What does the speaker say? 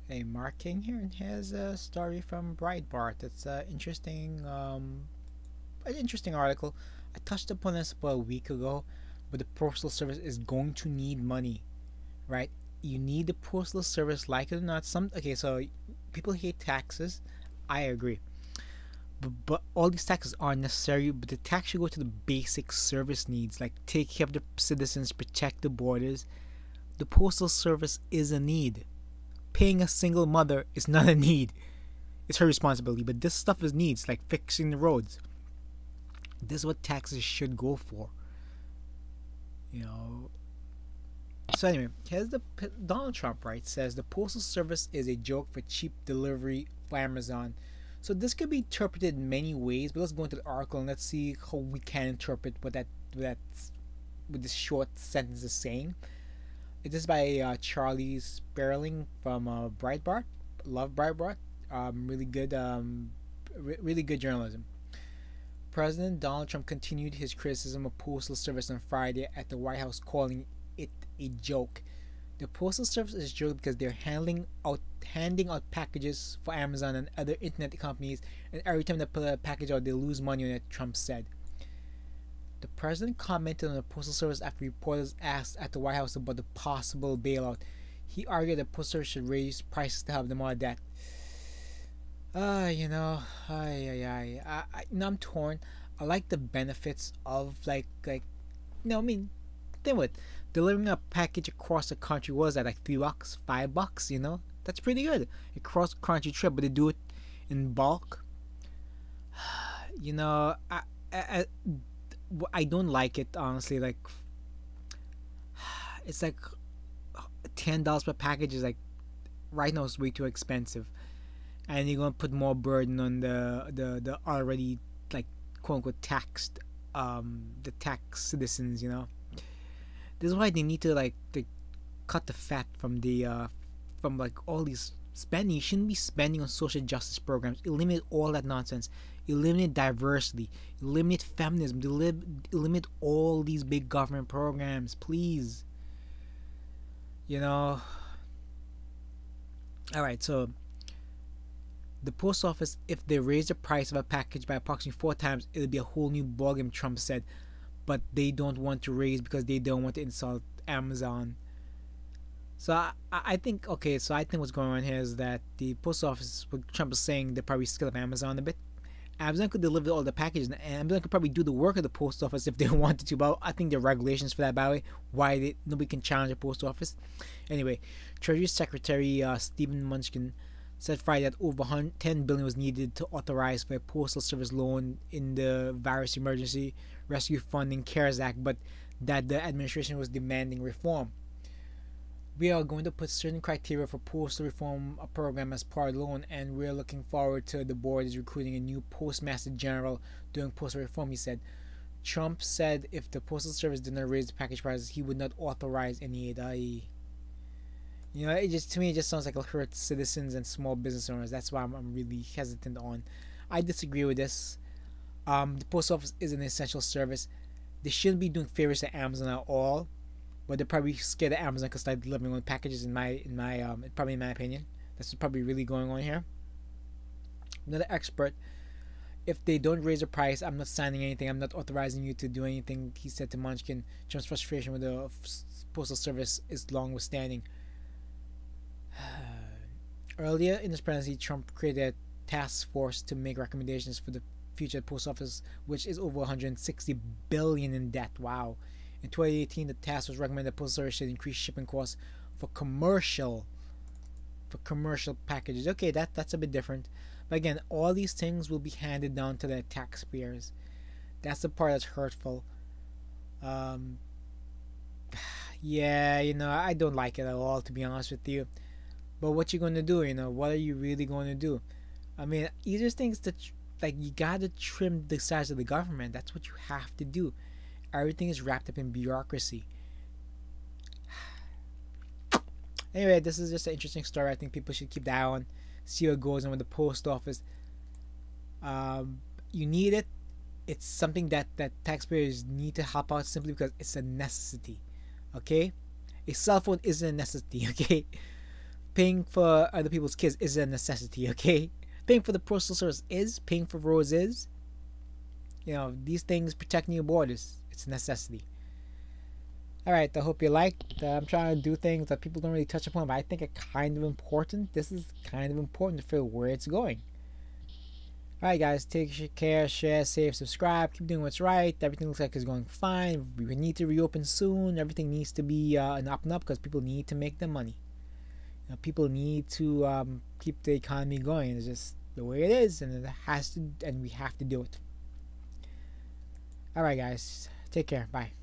Hey, Mark King here, and here's a story from Breitbart. It's an interesting article. I touched upon this about a week ago, but the Postal Service is going to need money, right? You need the Postal Service, like it or not. So people hate taxes. I agree, but all these taxes are necessary. But the tax should go to the basic service needs, like take care of the citizens, protect the borders. The Postal Service is a need. Paying a single mother is not a need. It's her responsibility, but this stuff is needs, like fixing the roads. This is what taxes should go for. You know. So anyway, here's the Donald Trump, right? Says the postal service is a joke for cheap delivery for Amazon. So this could be interpreted in many ways, but let's go into the article and let's see how we can interpret that what this short sentence is saying. It is by Charlie Sperling from Breitbart. Love Breitbart. Really good journalism. President Donald Trump continued his criticism of Postal Service on Friday at the White House, calling it a joke. The Postal Service is a joke because they're handing out packages for Amazon and other internet companies, and every time they put a package out, they lose money on it, Trump said. The president commented on the Postal Service after reporters asked at the White House about the possible bailout. He argued that Postal Service should raise prices to help them out of debt. You know, I'm torn. I like the benefits of I mean, then what? Delivering a package across the country was that like $3, $5? You know, that's pretty good. A cross country trip, but they do it in bulk. You know, I don't like it honestly. Like, it's like $10 per package is like right now it's way too expensive, and you're gonna put more burden on the already like quote unquote taxed the tax citizens. You know, this is why they need to cut the fat from from like all these spending. You shouldn't be spending on social justice programs. Eliminate all that nonsense. Eliminate diversity. Eliminate feminism. Eliminate all these big government programs, please. You know. All right, so the post office, if they raise the price of a package by approximately 4 times, it'll be a whole new ballgame, Trump said. But they don't want to raise because they don't want to insult Amazon. So I think okay. So I think what's going on here is that the post office, what Trump is saying, they probably scale up Amazon a bit. Amazon could deliver all the packages, and Amazon could probably do the work of the post office if they wanted to. But I think there are regulations for that, by the way, why nobody can challenge the post office. Anyway, Treasury Secretary Stephen Mnuchin said Friday that over $10 billion was needed to authorize for a postal service loan in the virus emergency rescue funding CARES Act, but that the administration was demanding reform. We are going to put certain criteria for postal reform program as part of the loan, and we're looking forward to the board is recruiting a new postmaster general doing postal reform, he said. Trump said if the postal service did not raise the package prices, he would not authorize any aid. You know, to me it just sounds like it'll hurt citizens and small business owners. That's why I'm really hesitant on. I disagree with this. The post office is an essential service. They shouldn't be doing favors to Amazon at all. But they're probably scared that Amazon could start delivering on packages. Probably in my opinion, that's probably really going on here. Another expert, if they don't raise the price, I'm not signing anything. I'm not authorizing you to do anything. He said to Munchkin. Trump's frustration with the postal service is long withstanding. Earlier in his presidency, Trump created a task force to make recommendations for the future post office, which is over 160 billion in debt. Wow. In 2018, the task was recommended that Postal Service should increase shipping costs for commercial packages. Okay, that's a bit different. But again, all these things will be handed down to the taxpayers. That's the part that's hurtful. Yeah, you know, I don't like it at all, to be honest with you. But what you gonna do? You know, what are you really going to do? I mean, these are things that you gotta trim the size of the government. That's what you have to do. Everything is wrapped up in bureaucracy. Anyway, this is just an interesting story. I think people should keep that on, see what goes on with the post office. You need it. It's something that taxpayers need to help out simply because it's a necessity. Okay, a cell phone isn't a necessity. Okay, paying for other people's kids is a necessity, okay? Paying for the postal service is, paying for roads is. You know, these things protecting your borders, it's a necessity. Alright, I hope you liked. I'm trying to do things that people don't really touch upon, but I think are kind of important. This is kind of important to feel where it's going. Alright guys, take care, share, save, subscribe, keep doing what's right. Everything looks like it's going fine. We need to reopen soon. Everything needs to be an up and up because people need to make their money. You know, people need to keep the economy going. It's just the way it is, and it has to, and we have to do it. Alright guys, take care, bye.